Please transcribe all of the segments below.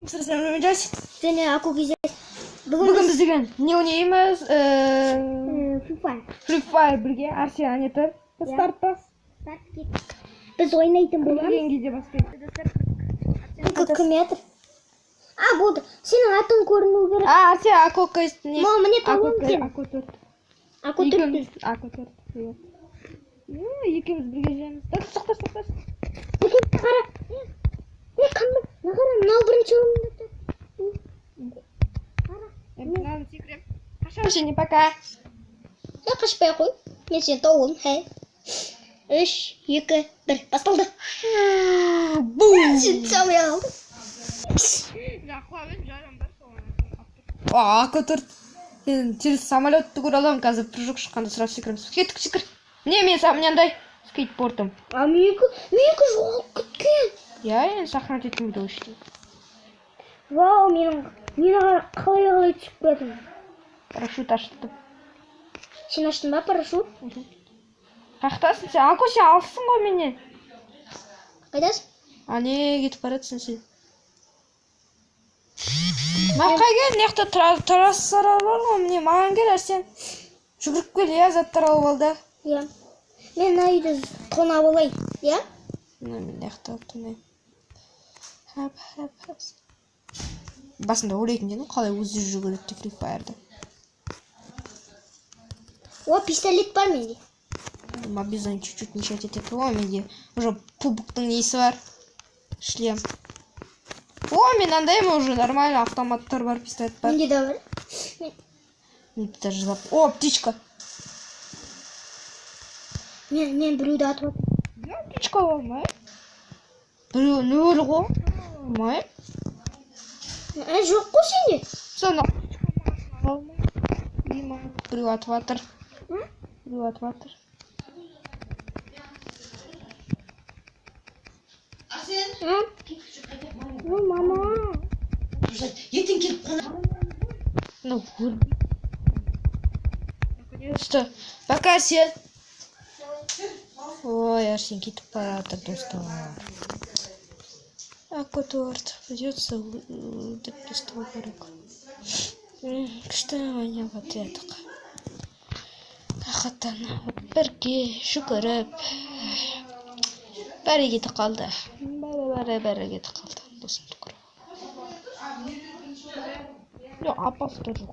Seni aku güzel. Bugün biz degan ne oynaymiz? Free Fire birge Arsenal yeter. Start bas. Start git. Biz oynaydım bunu. İngilizce bastık. Kim yeter? Bu senin atın görünüyor gerek. Arsenal Akoka ne? Mama ne tamam ki? Akotor. Akotor. İkimiz birge jemiz. To'xta. Qara. Qanday? Naqara, nima birinchi o'rinda? Надо секрет. Пошел не пока. Ya qaşpay qo'y. Men seni tovuğum. Hey. 3, 2, 1. Basıldı. Bum. Çok iyi oldu. Akotor. Через самолетты көралам қазір прыжок шыққанда сразу секіреміз. Секір. Не, мен мынандай скейтбордым. Менікі жоғалып кеткен. Я енді сохранить етмейді ол үшін. Вау, мен қалай түсіп кеттім. Парашют аштым. Сен аштың ба парашют? Қаяқтасың сен? Ако сен алсың ғой менен. Қайдасың? Не кетіп баратсың сен? Маққа кел, мына трассалар бар ғой, міне маған кел Арсен. Жүгіріп кел, иә, заттар алып ал да. Иә. Мен мына үйді тонап алайын, иә? Мен мына жақта тонайын. Басында ойлайтын едім, қалай өзі жүгіреді Free Fire'да. О, пистолет бар менде. Обязательно чуть-чуть мешать етеді. О, менде уже пубықтың несі бар. Шлем. О, мен андаймын уже нормально, автоматтар бар, пистолет бар. Менде де бар. Мен даже зап. О, птичка. Мен біреуді атып атып. Я птичка алмай. Біреу нөл ғой. Алмай. Жоқ қой сенде. Соны алмай. Біреу атып атыр. Біреу атып атыр. Мама. Ертең келіп қона. Ну, наконец-то. Пока, Арсен. Ой, Арсен кетіп баратыр, достар. Акваторт. Придется деп тастау керек. Күшті ойнап жатық. Ақыттан бірге жүгіріп. Бәрі кетіп қалды. Бәрі кетіп қалды. Досымды көріп. Yok, апасы да жоқ.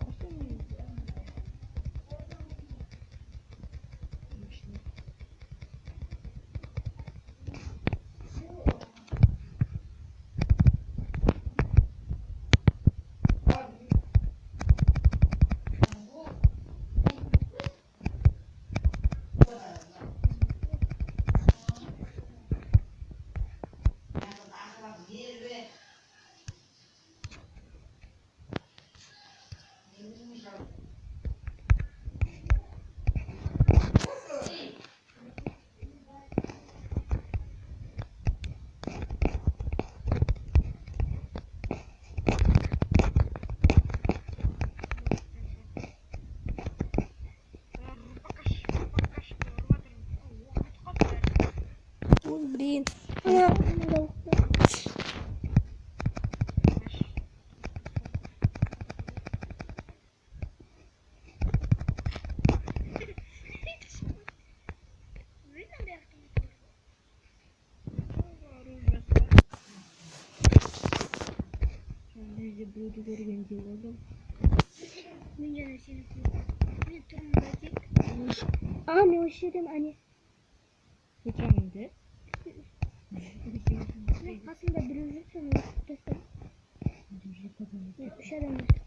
Ой, блин. Буду көрген де болдым. Мен жаңа сені көрдім. Мен тұрмын ба тек? Мен осы жерден әне. Өтіріңді? Мен қасымда біреу жүр, соны тастап. 3 адам жүр.